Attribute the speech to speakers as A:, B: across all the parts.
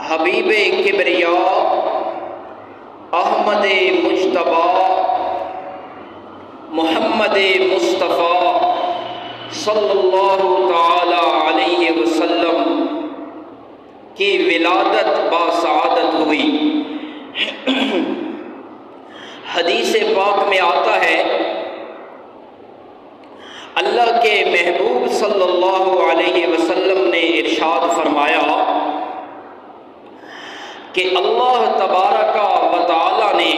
A: حبیب کبریا احمد مجتبی محمد مصطفیٰ صلی اللہ تعالی علیہ وسلم کی ولادت باسعادت ہوئی۔ حدیث پاک میں آتا ہے اللہ کے محبوب صلی اللہ علیہ وسلم نے ارشاد فرمایا کہ اللہ تبارک و تعالی نے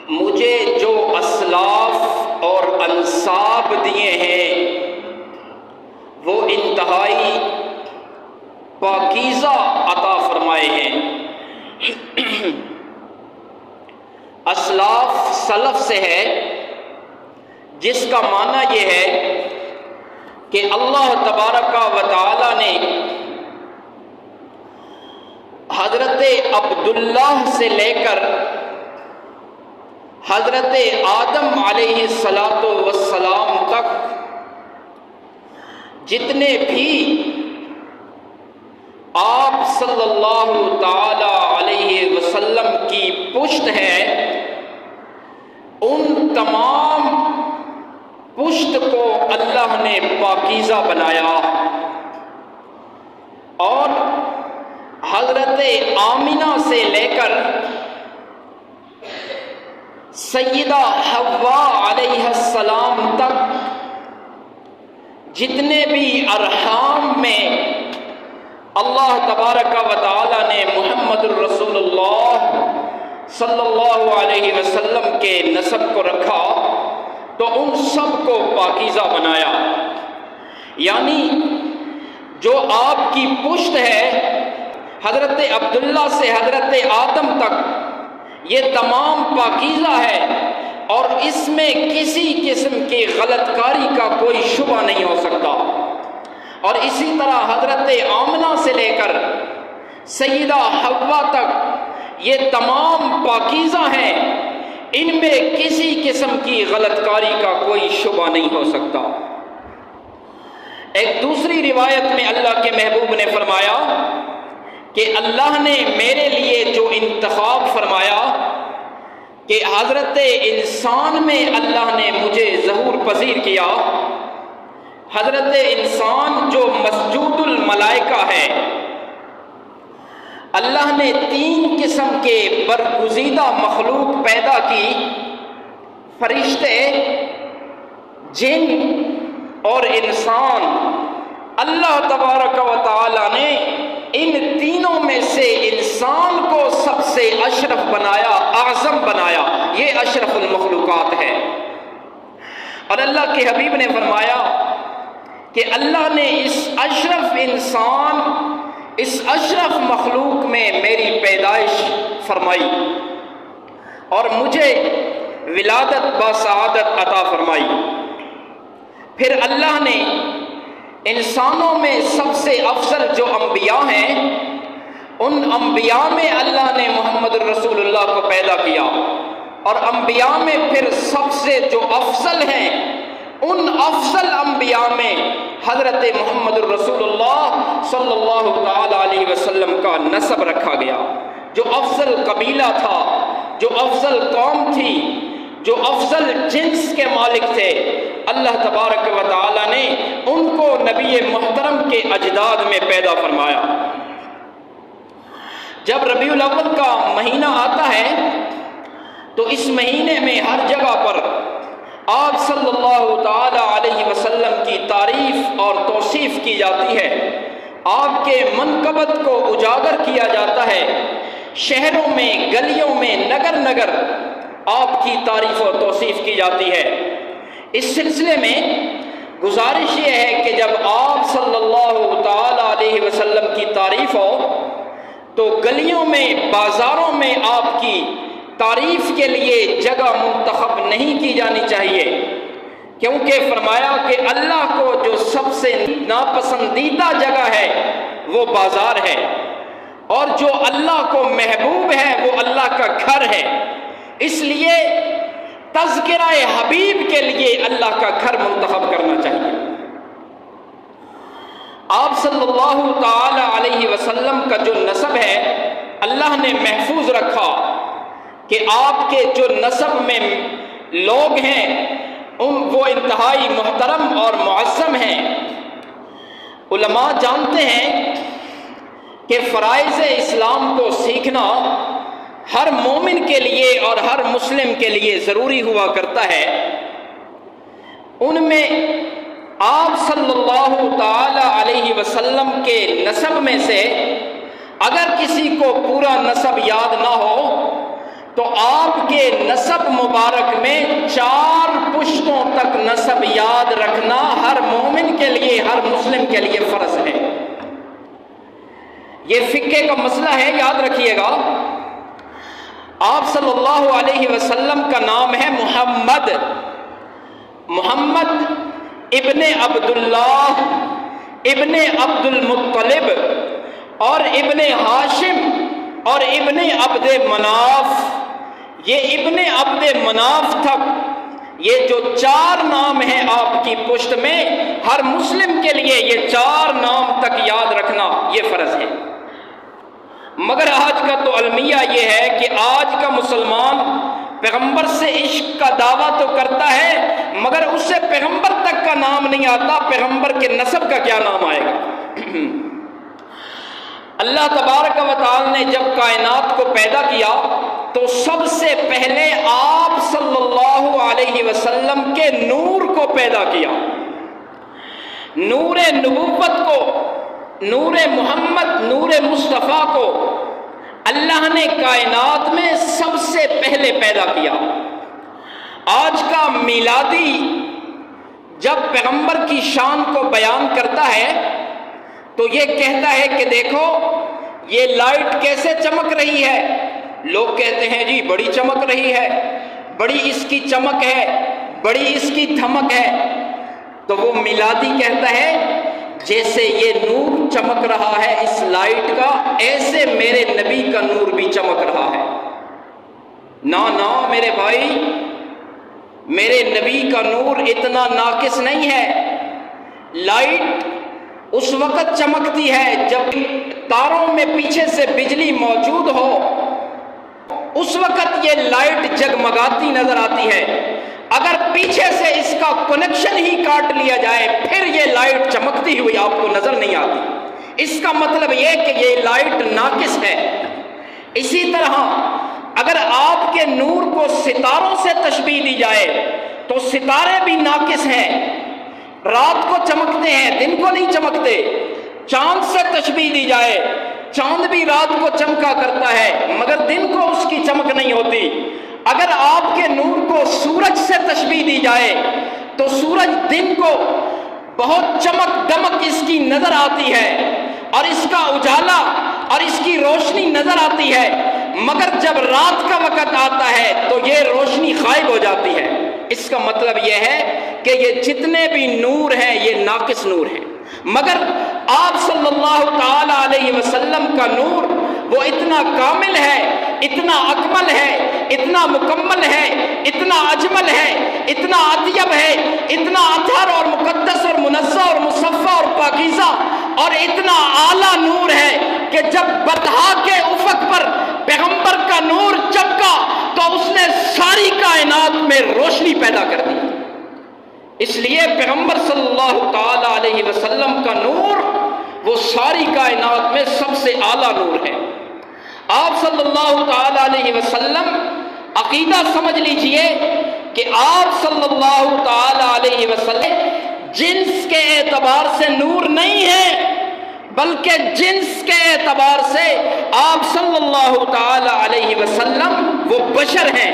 A: مجھے جو اسلاف اور انساب دیے ہیں وہ انتہائی پاکیزہ عطا فرمائے ہیں۔ اسلاف سلف سے ہے، جس کا معنی یہ ہے کہ اللہ تبارک و تعالی نے حضرت عبداللہ سے لے کر حضرت آدم علیہ السلام تک جتنے بھی آپ صلی اللہ تعالی علیہ وسلم کی پشت ہے، ان تمام پشت کو اللہ نے پاکیزہ بنایا، اور حضرت آمنہ سے لے کر سیدہ حوا علیہ السلام تک جتنے بھی ارحام میں اللہ تبارک و تعالی نے محمد الرسول اللہ صلی اللہ علیہ وسلم کے نسب کو رکھا تو ان سب کو پاکیزہ بنایا۔ یعنی جو آپ کی پشت ہے حضرت عبداللہ سے حضرت آدم تک، یہ تمام پاکیزہ ہے اور اس میں کسی قسم کی غلط کاری کا کوئی شبہ نہیں ہو سکتا۔ اور اسی طرح حضرت آمنہ سے لے کر سیدہ حوا تک یہ تمام پاکیزہ ہیں، ان میں کسی قسم کی غلط کاری کا کوئی شبہ نہیں ہو سکتا۔ ایک دوسری روایت میں اللہ کے محبوب نے فرمایا کہ اللہ نے میرے لیے جو انتخاب فرمایا کہ حضرت انسان میں اللہ نے مجھے ظہور پذیر کیا، حضرت انسان جو مسجود الملائکہ ہے، اللہ نے 3 قسم کے برگزیدہ مخلوق پیدا کی، فرشتے، جن اور انسان۔ اللہ تبارک و تعالی نے ان تینوں میں سے انسان کو سب سے اشرف بنایا، اعظم بنایا، یہ اشرف المخلوقات ہے۔ اور اللہ کے حبیب نے فرمایا کہ اللہ نے اس اشرف انسان، اس اشرف مخلوق میں میری پیدائش فرمائی اور مجھے ولادت باسعادت عطا فرمائی۔ پھر اللہ نے انسانوں میں سب سے افضل جو انبیاء ہیں، ان انبیاء میں اللہ نے محمد الرسول اللہ کو پیدا کیا، اور انبیاء میں پھر سب سے جو افضل ہیں، ان افضل انبیاء میں حضرت محمد الرسول اللہ صلی اللہ تعالی علیہ وسلم کا نسب رکھا گیا۔ جو افضل قبیلہ تھا، جو افضل قوم تھی، جو افضل جنس کے مالک تھے، اللہ تبارک و تعالی نے ان کو نبی محترم کے اجداد میں پیدا فرمایا۔ جب ربیع الاول کا مہینہ آتا ہے تو اس مہینے میں ہر جگہ پر آپ صلی اللہ تعالی علیہ وسلم کی تعریف اور توصیف کی جاتی ہے، آپ کے منقبت کو اجاگر کیا جاتا ہے، شہروں میں، گلیوں میں، نگر نگر آپ کی تعریف و توصیف کی جاتی ہے۔ اس سلسلے میں گزارش یہ ہے کہ جب آپ صلی اللہ تعالی علیہ وسلم کی تعریف ہو تو گلیوں میں، بازاروں میں آپ کی تعریف کے لیے جگہ منتخب نہیں کی جانی چاہیے، کیونکہ فرمایا کہ اللہ کو جو سب سے ناپسندیدہ جگہ ہے وہ بازار ہے، اور جو اللہ کو محبوب ہے وہ اللہ کا گھر ہے۔ اس لیے تذکرہ حبیب کے لیے اللہ کا گھر منتخب کرنا چاہیے۔ آپ صلی اللہ تعالی علیہ علیہ وسلم کا جو نسب ہے اللہ نے محفوظ رکھا کہ آپ کے جو نسب میں لوگ ہیں وہ انتہائی محترم اور معظم ہیں۔ علماء جانتے ہیں کہ فرائض اسلام کو سیکھنا ہر مومن کے لیے اور ہر مسلم کے لیے ضروری ہوا کرتا ہے۔ ان میں آپ صلی اللہ تعالی علیہ وسلم کے نسب میں سے اگر کسی کو پورا نسب یاد نہ ہو تو آپ کے نسب مبارک میں 4 پشتوں تک نسب یاد رکھنا ہر مومن کے لیے، ہر مسلم کے لیے فرض ہے۔ یہ فقہ کا مسئلہ ہے، یاد رکھیے گا۔ آپ صلی اللہ علیہ وسلم کا نام ہے محمد، محمد ابن عبداللہ ابن عبد المطلب اور ابن ہاشم اور ابن عبد مناف۔ یہ ابن عبد مناف تک یہ جو 4 نام ہیں آپ کی پشت میں، ہر مسلم کے لیے یہ 4 نام تک یاد رکھنا یہ فرض ہے۔ مگر آج کا تو المیہ یہ ہے کہ آج کا مسلمان پیغمبر سے عشق کا دعویٰ تو کرتا ہے مگر اسے پیغمبر تک کا نام نہیں آتا، پیغمبر کے نسب کا کیا نام آئے گا؟ اللہ تبارک و تعالی نے جب کائنات کو پیدا کیا تو سب سے پہلے آپ صلی اللہ علیہ وسلم کے نور کو پیدا کیا، نور نبوت کو، نور محمد، نور مصطفیٰ کو اللہ نے کائنات میں سب سے پہلے پیدا کیا۔ آج کا میلادی جب پیغمبر کی شان کو بیان کرتا ہے تو یہ کہتا ہے کہ دیکھو یہ لائٹ کیسے چمک رہی ہے، لوگ کہتے ہیں جی بڑی چمک رہی ہے، بڑی اس کی چمک ہے، بڑی اس کی دھمک ہے، تو وہ میلادی کہتا ہے جیسے یہ نور چمک رہا ہے اس لائٹ کا، ایسے میرے نبی کا نور بھی چمک رہا ہے۔ نا میرے بھائی، میرے نبی کا نور اتنا ناقص نہیں ہے۔ لائٹ اس وقت چمکتی ہے جب تاروں میں پیچھے سے بجلی موجود ہو، اس وقت یہ لائٹ جگمگاتی نظر آتی ہے۔ اگر پیچھے سے اس کا کنیکشن ہی کاٹ لیا جائے پھر یہ لائٹ چمکتی ہوئی آپ کو نظر نہیں آتی۔ اس کا مطلب یہ کہ یہ لائٹ ناقص ہے۔ اسی طرح اگر آپ کے نور کو ستاروں سے تشبیہ دی جائے تو ستارے بھی ناقص ہیں، رات کو چمکتے ہیں، دن کو نہیں چمکتے۔ چاند سے تشبیہ دی جائے، چاند بھی رات کو چمکا کرتا ہے مگر دن کو اس کی چمک نہیں ہوتی۔ اگر آپ کے نور کو سورج سے تشبیہ دی جائے تو سورج دن کو بہت چمک دمک اس کی نظر آتی ہے اور اس کا اجالا اور اس کی روشنی نظر آتی ہے، مگر جب رات کا وقت آتا ہے تو یہ روشنی غائب ہو جاتی ہے۔ اس کا مطلب یہ ہے کہ یہ جتنے بھی نور ہیں یہ ناقص نور ہیں، مگر آپ صلی اللہ تعالی علیہ وسلم کا نور وہ اتنا کامل ہے، اتنا اکمل ہے، اتنا مکمل ہے، اتنا اجمل ہے، اتنا اطیب ہے، اتنا اطہر اور مقدس اور منزہ اور مصفہ اور پاکیزہ اور اتنا اعلیٰ نور ہے کہ جب بطحا کے افق پر پیغمبر کا نور چمکا تو اس نے ساری کائنات میں روشنی پیدا کر دی۔ اس لیے پیغمبر صلی اللہ تعالی علیہ وسلم کا نور وہ ساری کائنات میں سب سے اعلیٰ نور ہے۔ آپ صلی اللہ تعالی علیہ وسلم عقیدہ سمجھ لیجئے کہ آپ صلی اللہ تعالی علیہ وسلم جنس کے اعتبار سے نور نہیں ہے بلکہ جنس کے اعتبار سے آپ صلی اللہ تعالی علیہ وسلم وہ بشر ہیں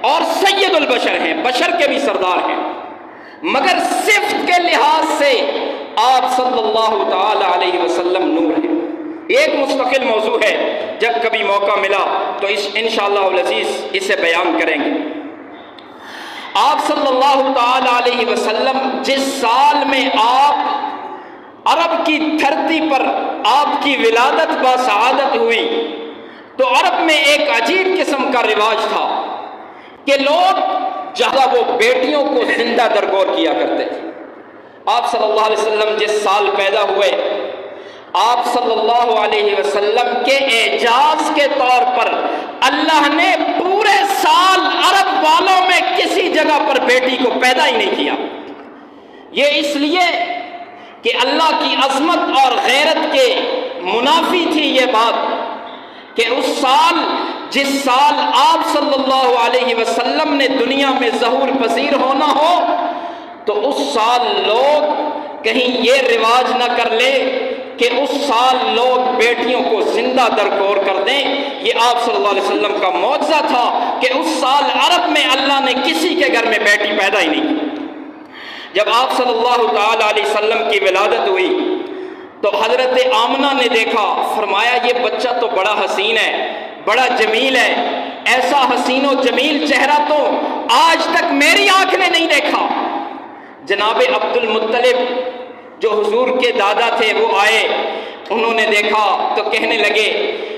A: اور سید البشر ہیں، بشر کے بھی سردار ہیں، مگر صفت کے لحاظ سے آپ صلی اللہ تعالی علیہ وسلم نور ہیں۔ ایک مستقل موضوع ہے، جب کبھی موقع ملا تو انشاءاللہ العزیز اسے بیان کریں گے۔ آپ صلی اللہ تعالی علیہ وسلم جس سال میں آپ عرب کی دھرتی پر آپ کی ولادت باسعادت ہوئی تو عرب میں ایک عجیب قسم کا رواج تھا کہ لوگ جہاں وہ بیٹیوں کو زندہ درگور کیا کرتے تھے۔ آپ صلی اللہ علیہ وسلم جس سال پیدا ہوئے آپ صلی اللہ علیہ وسلم کے اعجاز کے طور پر اللہ نے پورے سال عرب والوں میں کسی جگہ پر بیٹی کو پیدا ہی نہیں کیا۔ یہ اس لیے کہ اللہ کی عظمت اور غیرت کے منافی تھی یہ بات کہ اس سال، جس سال آپ صلی اللہ علیہ وسلم نے دنیا میں ظہور پذیر ہونا ہو، تو اس سال لوگ کہیں یہ رواج نہ کر لے کہ اس سال لوگ بیٹیوں کو زندہ درگور کر دیں۔ یہ آپ صلی اللہ علیہ وسلم کا معجزہ تھا کہ اس سال عرب میں اللہ نے کسی کے گھر میں بیٹی پیدا ہی نہیں کی۔ جب آپ صلی اللہ تعالی علیہ وسلم کی ولادت ہوئی تو حضرت آمنہ نے دیکھا، فرمایا یہ بچہ تو بڑا حسین ہے، بڑا جمیل ہے، ایسا حسین و جمیل چہرہ تو آج تک میری آنکھ نے نہیں دیکھا۔ جناب عبد المطلب جو حضور کے دادا تھے وہ آئے، انہوں نے دیکھا تو کہنے لگے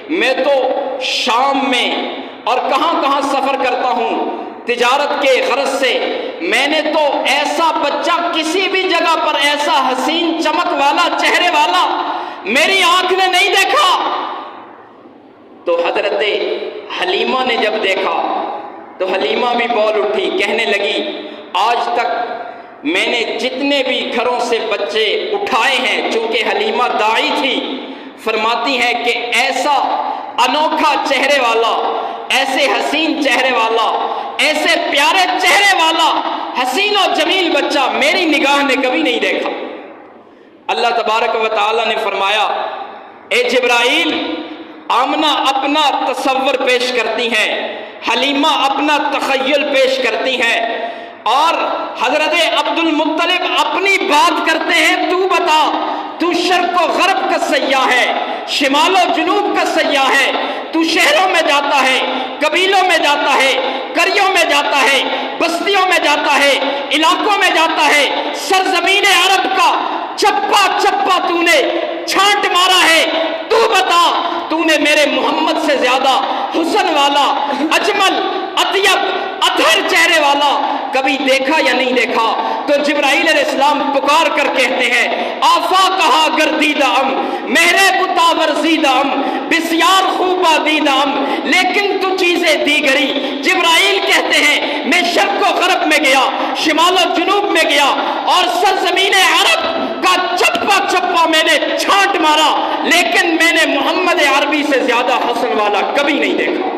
A: میں تو شام میں اور کہاں کہاں سفر کرتا ہوں تجارت کے غرض سے، میں نے تو ایسا بچہ کسی بھی جگہ پر ایسا حسین چمک والا چہرے والا میری آنکھ نے نہیں دیکھا۔ تو حضرت حلیمہ نے جب دیکھا تو حلیمہ بھی بول اٹھی، کہنے لگی آج تک میں نے جتنے بھی گھروں سے بچے اٹھائے ہیں، چونکہ حلیمہ داعی تھی، فرماتی ہے کہ ایسا انوکھا چہرے والا، ایسے حسین چہرے والا، ایسے پیارے چہرے والا حسین و جمیل بچہ میری نگاہ نے کبھی نہیں دیکھا۔ اللہ تبارک و تعالی نے فرمایا اے جبرائیل، آمنہ اپنا تصور پیش کرتی ہیں، حلیمہ اپنا تخیل پیش کرتی ہیں، اور حضرت عبد المطلب اپنی بات کرتے ہیں، تو بتا تو شرق و غرب کا سیاح ہے، شمال و جنوب کا سیاح ہے، تو شہروں میں جاتا ہے، قبیلوں میں جاتا ہے، قریوں میں جاتا ہے، بستیوں میں جاتا ہے، علاقوں میں جاتا ہے، سرزمین عرب کا چپا چپا تو نے چھانٹ مارا ہے، تو بتا تو نے میرے محمد سے زیادہ حسن والا، اجمل، اطیب، اطہر چہرے والا کبھی دیکھا یا نہیں دیکھا؟ تو جبرائیل علیہ السلام پکار کر کہتے ہیں آفا کہا گردیدم میرے بتا ورزیدم بسیار خوبا دیدم لیکن تو چیزیں دیگری۔ جبرائیل کہتے ہیں میں شرق و غرب میں گیا، شمال و جنوب میں گیا، اور سرزمین عرب کا چپا چپا میں نے چھانٹ مارا، لیکن میں نے محمد عربی سے زیادہ حسن والا کبھی نہیں دیکھا۔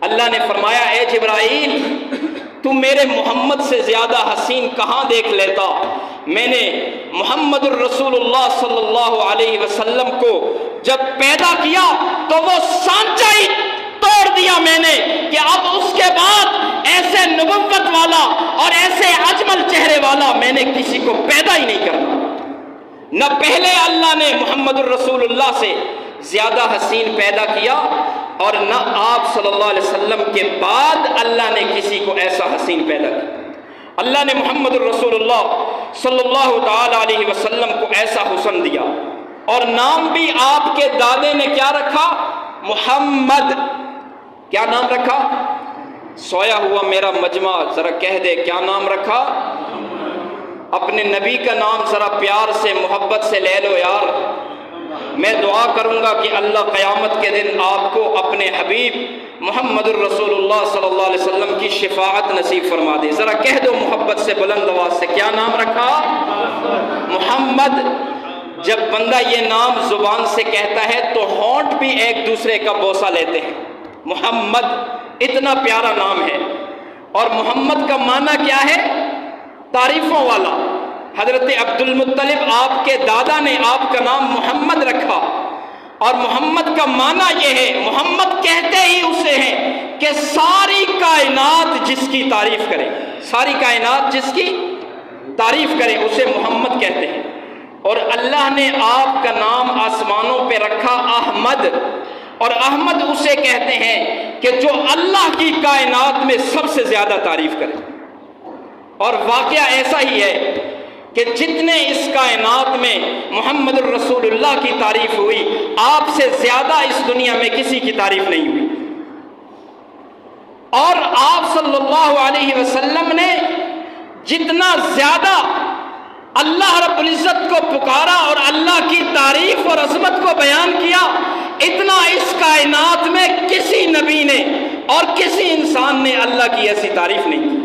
A: اللہ نے فرمایا اے جبرائیل، تو میرے محمد سے زیادہ حسین کہاں دیکھ لیتا؟ میں نے محمد الرسول اللہ صلی اللہ علیہ وسلم کو جب پیدا کیا تو وہ سانچہ ہی توڑ دیا میں نے کہ اب اس کے بعد ایسے نبوت والا اور ایسے اجمل چہرے والا میں نے کسی کو پیدا ہی نہیں کرنا۔ نہ پہلے اللہ نے محمد الرسول اللہ سے زیادہ حسین پیدا کیا، اور نہ آپ صلی اللہ علیہ وسلم کے بعد اللہ نے کسی کو ایسا حسین پیدا کیا۔ اللہ نے محمد الرسول اللہ صلی اللہ تعالی علیہ وسلم کو ایسا حسن دیا، اور نام بھی آپ کے دادے نے کیا رکھا؟ محمد۔ کیا نام رکھا؟ سویا ہوا میرا مجمع ذرا کہہ دے کیا نام رکھا؟ اپنے نبی کا نام ذرا پیار سے محبت سے لے لو یار۔ میں دعا کروں گا کہ اللہ قیامت کے دن آپ کو اپنے حبیب محمد الرسول اللہ صلی اللہ علیہ وسلم کی شفاعت نصیب فرما دے۔ ذرا کہہ دو محبت سے بلند آواز سے کیا نام رکھا؟ محمد۔ جب بندہ یہ نام زبان سے کہتا ہے تو ہونٹ بھی ایک دوسرے کا بوسہ لیتے ہیں۔ محمد اتنا پیارا نام ہے، اور محمد کا معنی کیا ہے؟ تعریفوں والا۔ حضرت عبد المطلب آپ کے دادا نے آپ کا نام محمد رکھا، اور محمد کا معنی یہ ہے، محمد کہتے ہی اسے ہیں کہ ساری کائنات جس کی تعریف کرے، ساری کائنات جس کی تعریف کرے اسے محمد کہتے ہیں۔ اور اللہ نے آپ کا نام آسمانوں پہ رکھا احمد، اور احمد اسے کہتے ہیں کہ جو اللہ کی کائنات میں سب سے زیادہ تعریف کرے۔ اور واقعہ ایسا ہی ہے کہ جتنے اس کائنات میں محمد الرسول اللہ کی تعریف ہوئی، آپ سے زیادہ اس دنیا میں کسی کی تعریف نہیں ہوئی۔ اور آپ صلی اللہ علیہ وسلم نے جتنا زیادہ اللہ رب العزت کو پکارا اور اللہ کی تعریف اور عظمت کو بیان کیا، اتنا اس کائنات میں کسی نبی نے اور کسی انسان نے اللہ کی ایسی تعریف نہیں کی۔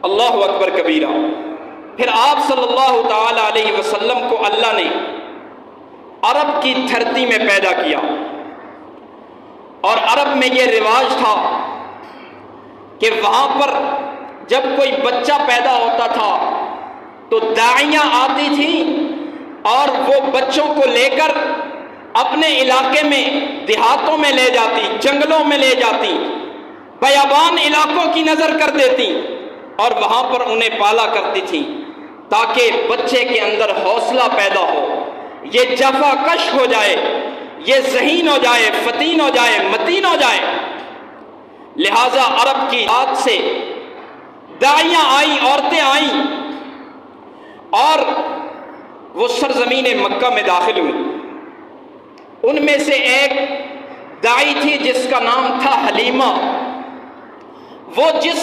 A: اللہ اکبر کبیرہ۔ پھر آپ صلی اللہ تعالی علیہ وسلم کو اللہ نے عرب کی دھرتی میں پیدا کیا، اور عرب میں یہ رواج تھا کہ وہاں پر جب کوئی بچہ پیدا ہوتا تھا تو داعیاں آتی تھیں اور وہ بچوں کو لے کر اپنے علاقے میں، دیہاتوں میں لے جاتی، جنگلوں میں لے جاتی، بیابان علاقوں کی نظر کر دیتی اور وہاں پر انہیں پالا کرتی تھی تاکہ بچے کے اندر حوصلہ پیدا ہو، یہ جفا کش ہو جائے، یہ ذہین ہو جائے، فتین ہو جائے، متین ہو جائے۔ لہٰذا عرب کی ذات سے داعیاں آئیں، عورتیں آئیں اور وہ سرزمین مکہ میں داخل ہوئی۔ ان میں سے ایک داعی تھی جس کا نام تھا حلیمہ۔ وہ جس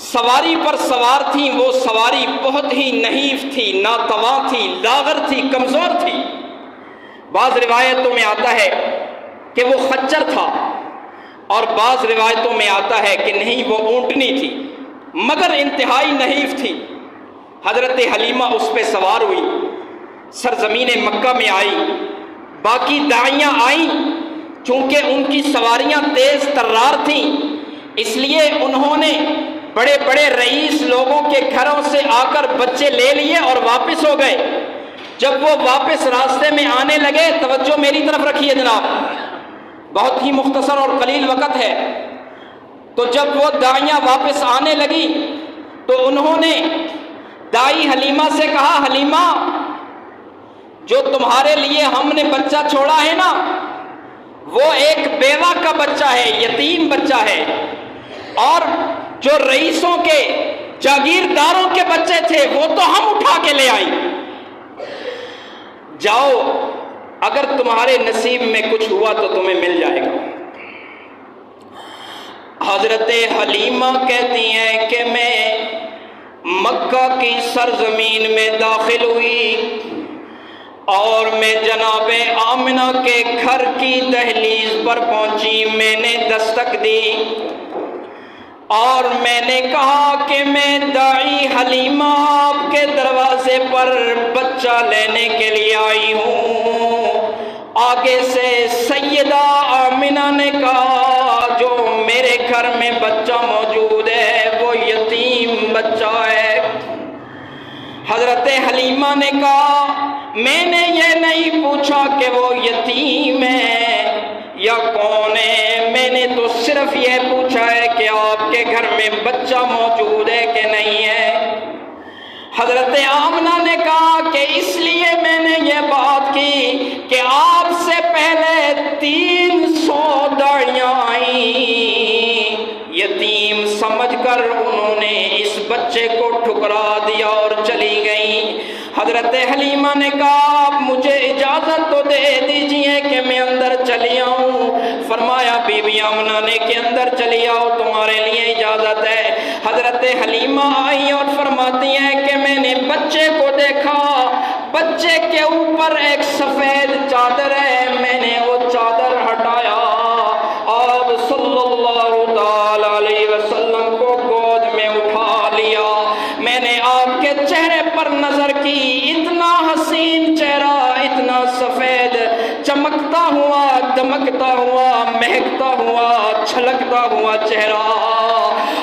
A: سواری پر سوار تھیں وہ سواری بہت ہی نحیف تھی، ناتواں تھی، لاغر تھی، کمزور تھی۔ بعض روایتوں میں آتا ہے کہ وہ خچر تھا، اور بعض روایتوں میں آتا ہے کہ نہیں وہ اونٹنی تھی، مگر انتہائی نحیف تھی۔ حضرت حلیمہ اس پہ سوار ہوئی، سرزمین مکہ میں آئی، باقی داعیاں آئیں، چونکہ ان کی سواریاں تیز ترار تھیں اس لیے انہوں نے بڑے بڑے رئیس لوگوں کے گھروں سے آ کر بچے لے لیے اور واپس ہو گئے۔ جب وہ واپس راستے میں آنے لگے، توجہ میری طرف رکھیے جناب، بہت ہی مختصر اور قلیل وقت ہے، تو جب وہ داعیاں واپس آنے لگی تو انہوں نے دائی حلیمہ سے کہا، حلیمہ جو تمہارے لیے ہم نے بچہ چھوڑا ہے نا، وہ ایک بیوہ کا بچہ ہے، یتیم بچہ ہے، اور جو رئیسوں کے، جاگیرداروں کے بچے تھے وہ تو ہم اٹھا کے لے آئیں، جاؤ اگر تمہارے نصیب میں کچھ ہوا تو تمہیں مل جائے گا۔ حضرت حلیمہ کہتی ہیں کہ میں مکہ کی سرزمین میں داخل ہوئی اور میں جناب آمنہ کے گھر کی دہلیز پر پہنچی، میں نے دستک دی اور میں نے کہا کہ میں داعی حلیمہ آپ کے دروازے پر بچہ لینے کے لیے آئی ہوں۔ آگے سے سیدہ آمنہ نے کہا جو میرے گھر میں بچہ موجود ہے وہ یتیم بچہ ہے۔ حضرت حلیمہ نے کہا میں نے یہ نہیں پوچھا کہ وہ یتیم ہے یا کون ہے، میں نے تو صرف یہ پوچھا ہے کہ آپ کے گھر میں بچہ موجود ہے کہ نہیں ہے۔ حضرت آمنہ نے کہا کہ اس لیے میں نے یہ بات کی کہ آپ سے پہلے 300 داعیاں آئیں، یتیم سمجھ کر انہوں نے اس بچے کو ٹھکرا دیا اور چلی گئیں۔ حضرت حلیمہ نے کہا آپ مجھے اجازت تو دے دیجئے کہ میں اندر چلی آؤں۔ فرمایا بی بی آمنہ نے کہ اندر چلی آؤ، تمہارے لیے اجازت ہے۔ حضرت حلیمہ آئی اور فرماتی ہیں کہ میں نے بچے کو دیکھا، بچے کے اوپر ایک سفید چادر ہے، میں نے وہ چادر ہٹایا، آپ صلی اللہ تعالی علیہ وسلم کو گود میں اٹھا لیا، میں نے آپ کے چہرے پر نظر کی، اتنا حسین چہرہ، اتنا سفید، چمکتا ہوا، دمکتا ہوا، مہکتا ہوا، چھلکتا ہوا چہرہ،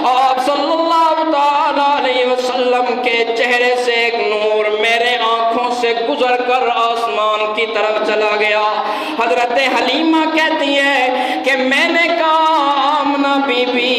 A: آپ صلی اللہ تعالی علیہ وسلم کے چہرے سے ایک نور میرے آنکھوں سے گزر کر آسمان کی طرف چلا گیا۔ حضرت حلیمہ کہتی ہے کہ میں نے کہا آمنہ بی بی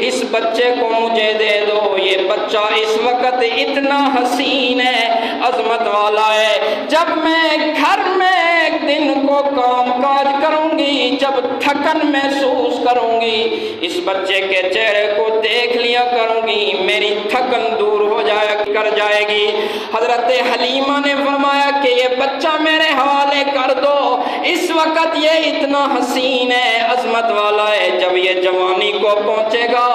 A: اس بچے کو مجھے دے دو، یہ بچہ اس وقت اتنا حسین ہے، عظمت والا ہے، جب میں گھر میں ایک دن کو کام کاج کروں گی، جب تھکن محسوس کروں گی، اس بچے کے چہرے کو دیکھ لیا کروں گی، میری تھکن دور ہو جائے گی۔ حضرت حلیمہ نے فرمایا کہ یہ بچہ میرے حوالے کر دو، اس وقت یہ اتنا حسین ہے، عظمت والا ہے، جب یہ جوانی کو پہنچے گا،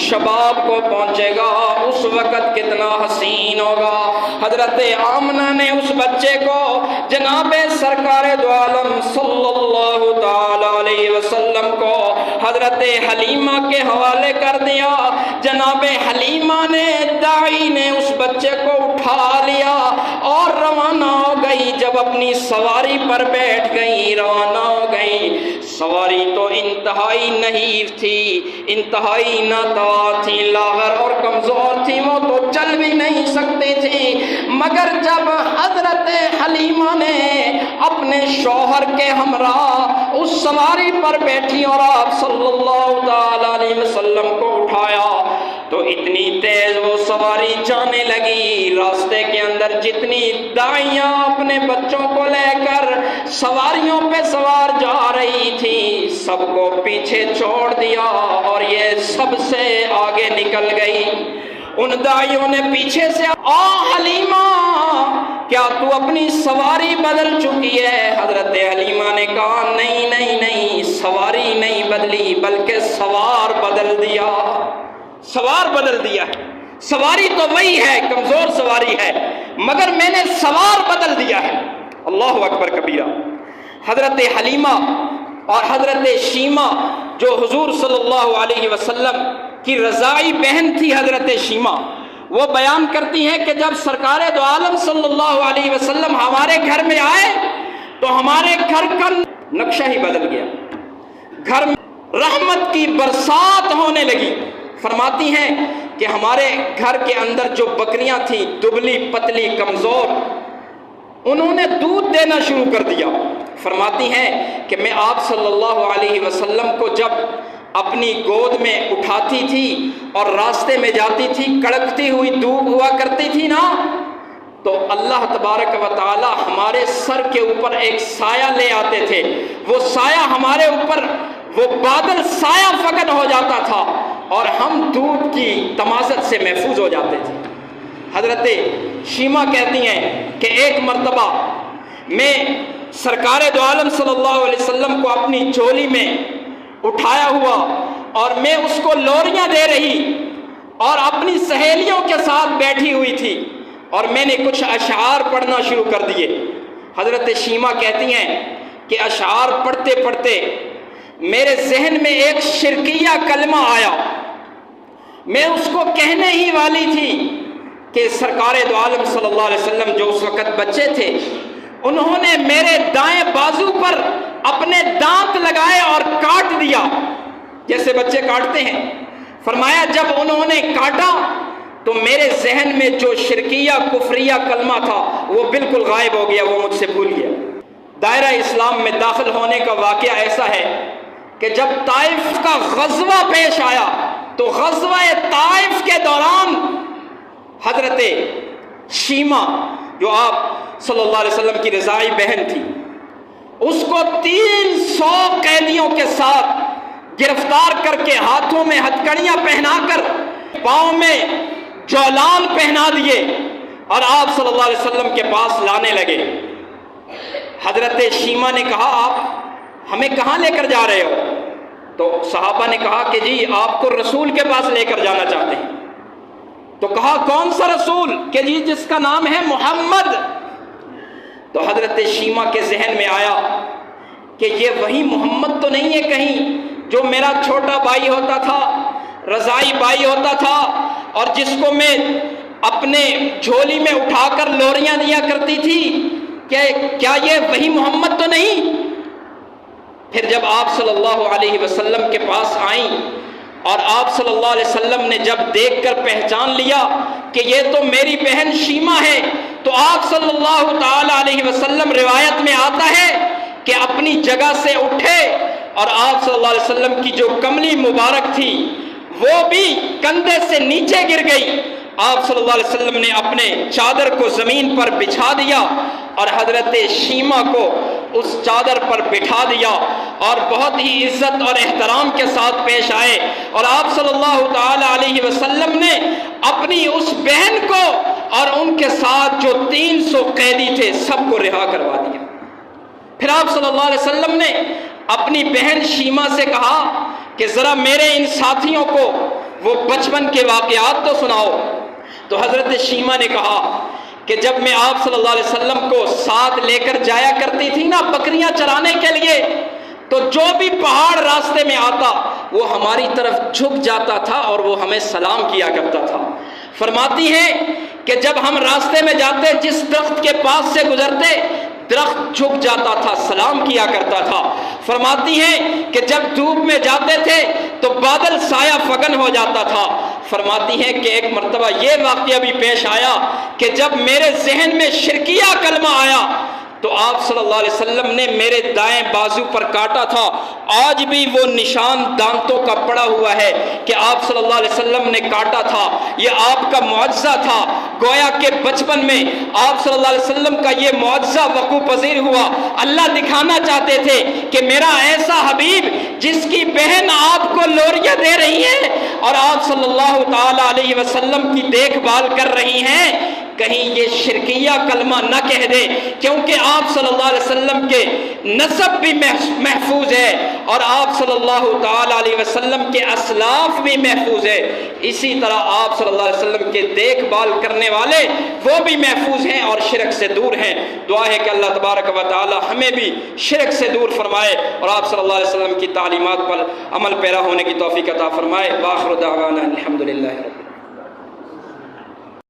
A: شباب کو پہنچے گا، اس وقت کتنا حسین ہوگا۔ حضرت آمنہ نے اس بچے کو جناب سرکار دو عالم صلی اللہ تعالی علیہ وسلم کو حضرت حلیمہ کے حوالے کر دیا۔ جناب حلیمہ نے، داعی نے اس بچے کو اٹھا لیا اور روانہ ہو گئی۔ جب اپنی سواری پر بیٹھ گئی، روانہ ہو گئی، سواری تو انتہائی نحیف تھی، انتہائی ناتوان تھی، لاغر اور کمزور تھی، وہ تو چل بھی نہیں سکتی تھی۔ مگر جب حضرت حلیمہ نے اپنے شوہر کے ہمراہ اس سواری پر بیٹھی اور آپ صلی اللہ تعالی علیہ وسلم کو اٹھایا تو اتنی تیز وہ سواری جانے لگی۔ راستے کے اندر جتنی دائیاں اپنے بچوں کو لے کر سواریوں پہ سوار جا رہی تھی، سب کو پیچھے چھوڑ دیا اور یہ سب سے آگے نکل گئی۔ ان دائیوں نے پیچھے سے، حلیمہ کیا تو اپنی سواری بدل چکی ہے؟ حضرت حلیمہ نے کہا نہیں نہیں نہیں، سواری نہیں بدلی بلکہ سوار بدل دیا، سوار بدل دیا ہے۔ سواری تو وہی ہے، کمزور سواری ہے، مگر میں نے سوار بدل دیا ہے۔ اللہ اکبر کبیرہ۔ حضرت حلیمہ اور حضرت شیمہ جو حضور صلی اللہ علیہ وسلم کی رضاعی بہن تھی، حضرت شیمہ، وہ بیان کرتی ہیں کہ جب سرکار دو عالم صلی اللہ علیہ وسلم ہمارے گھر میں آئے تو ہمارے گھر کا نقشہ ہی بدل گیا، گھر میں رحمت کی برسات ہونے لگی۔ فرماتی ہیں کہ ہمارے گھر کے اندر جو بکریاں تھیں، دبلی پتلی کمزور، انہوں نے دودھ دینا شروع کر دیا۔ فرماتی ہیں کہ میں آپ صلی اللہ علیہ وسلم کو جب اپنی گود میں اٹھاتی تھی اور راستے میں جاتی تھی، کڑکتی ہوئی دھوپ ہوا کرتی تھی نا، تو اللہ تبارک و تعالی ہمارے سر کے اوپر ایک سایہ لے آتے تھے، وہ سایہ ہمارے اوپر، وہ بادل سایہ فقط ہو جاتا تھا اور ہم دھوپ کی تمازت سے محفوظ ہو جاتے تھے۔ حضرت شیمہ کہتی ہیں کہ ایک مرتبہ میں سرکار دو عالم صلی اللہ علیہ وسلم کو اپنی جھولی میں اٹھایا ہوا اور میں اس کو لوریاں دے رہی اور اپنی سہیلیوں کے ساتھ بیٹھی ہوئی تھی اور میں نے کچھ اشعار پڑھنا شروع کر دیے۔ حضرت شیمہ کہتی ہیں کہ اشعار پڑھتے پڑھتے میرے ذہن میں ایک شرکیہ کلمہ آیا، میں اس کو کہنے ہی والی تھی کہ سرکار دو عالم صلی اللہ علیہ وسلم جو اس وقت بچے تھے، انہوں نے میرے دائیں بازو پر اپنے دانت لگائے اور کاٹ دیا جیسے بچے کاٹتے ہیں۔ فرمایا جب انہوں نے کاٹا تو میرے ذہن میں جو شرکیہ کفریہ کلمہ تھا وہ بالکل غائب ہو گیا، وہ مجھ سے بھول گیا۔ دائرہ اسلام میں داخل ہونے کا واقعہ ایسا ہے کہ جب طائف کا غزوہ پیش آیا تو غزوہ طائف کے دوران حضرت شیمہ جو آپ صلی اللہ علیہ وسلم کی رضاعی بہن تھی، اس کو 300 قیدیوں کے ساتھ گرفتار کر کے ہاتھوں میں ہتھکڑیاں پہنا کر پاؤں میں جولان پہنا دیے اور آپ صلی اللہ علیہ وسلم کے پاس لانے لگے۔ حضرت شیمہ نے کہا آپ ہمیں کہاں لے کر جا رہے ہو؟ تو صحابہ نے کہا کہ جی آپ کو رسول کے پاس لے کر جانا چاہتے ہیں۔ تو کہا کون سا رسول؟ کہ جی جس کا نام ہے محمد۔ تو حضرت شیمہ کے ذہن میں آیا کہ یہ وہی محمد تو نہیں ہے کہیں جو میرا چھوٹا بھائی ہوتا تھا، رضاعی بھائی ہوتا تھا اور جس کو میں اپنے جھولی میں اٹھا کر لوریاں دیا کرتی تھی، کہ کیا یہ وہی محمد تو نہیں؟ پھر جب آپ صلی اللہ علیہ وسلم کے پاس آئیں اور آپ صلی اللہ علیہ وسلم نے جب دیکھ کر پہچان لیا کہ یہ تو میری بہن شیمہ ہے، تو آپ صلی اللہ تعالی علیہ وسلم روایت میں آتا ہے کہ اپنی جگہ سے اٹھے اور آپ صلی اللہ علیہ وسلم کی جو کملی مبارک تھی وہ بھی کندھے سے نیچے گر گئی۔ آپ صلی اللہ علیہ وسلم نے اپنے چادر کو زمین پر بچھا دیا اور حضرت شیمہ کو اس چادر پر بٹھا دیا اور بہت ہی عزت اور احترام کے ساتھ پیش آئے، اور آپ صلی اللہ تعالی علیہ وسلم نے اپنی اس بہن کو اور ان کے ساتھ جو 300 قیدی تھے سب کو رہا کروا دیا۔ پھر آپ صلی اللہ علیہ وسلم نے اپنی بہن شیما سے کہا کہ ذرا میرے ان ساتھیوں کو وہ بچپن کے واقعات تو سناؤ۔ تو حضرت شیما نے کہا کہ جب میں آپ صلی اللہ علیہ وسلم کو ساتھ لے کر جایا کرتی تھی نا بکریاں چرانے کے لیے، تو جو بھی پہاڑ راستے میں آتا وہ ہماری طرف جھک جاتا تھا اور وہ ہمیں سلام کیا کرتا تھا۔ فرماتی ہیں کہ جب ہم راستے میں جاتے جس درخت کے پاس سے گزرتے درخت جھک جاتا تھا، سلام کیا کرتا تھا۔ فرماتی ہیں کہ جب دھوپ میں جاتے تھے تو بادل سایہ فگن ہو جاتا تھا۔ فرماتی ہیں کہ ایک مرتبہ یہ واقعہ بھی پیش آیا کہ جب میرے ذہن میں شرکیہ کلمہ آیا تو آپ صلی اللہ علیہ وسلم نے میرے دائیں بازو پر کاٹا تھا، آج بھی وہ نشان دانتوں کا پڑا ہوا ہے کہ آپ صلی اللہ علیہ وسلم نے کاٹا تھا۔ یہ آپ کا معجزہ تھا، گویا کہ بچپن میں آپ صلی اللہ علیہ وسلم کا یہ معجزہ وقوع پذیر ہوا۔ اللہ دکھانا چاہتے تھے کہ میرا ایسا حبیب جس کی بہن آپ کو لوریاں دے رہی ہے اور آپ صلی اللہ تعالی علیہ وسلم کی دیکھ بھال کر رہی ہیں، کہیں یہ شرکیہ کلمہ نہ کہہ دے، کیونکہ آپ صلی اللہ علیہ وسلم کے نسب بھی محفوظ ہے اور آپ صلی اللہ تعالی علیہ وسلم کے اسلاف بھی محفوظ ہے۔ اسی طرح آپ صلی اللہ علیہ وسلم کے دیکھ بھال کرنے والے وہ بھی محفوظ ہیں اور شرک سے دور ہیں۔ دعا ہے کہ اللہ تبارک و تعالی ہمیں بھی شرک سے دور فرمائے اور آپ صلی اللہ علیہ وسلم کی تعلیمات پر عمل پیرا ہونے کی توفیق عطا فرمائے۔ وآخر دعوانا الحمدللہ۔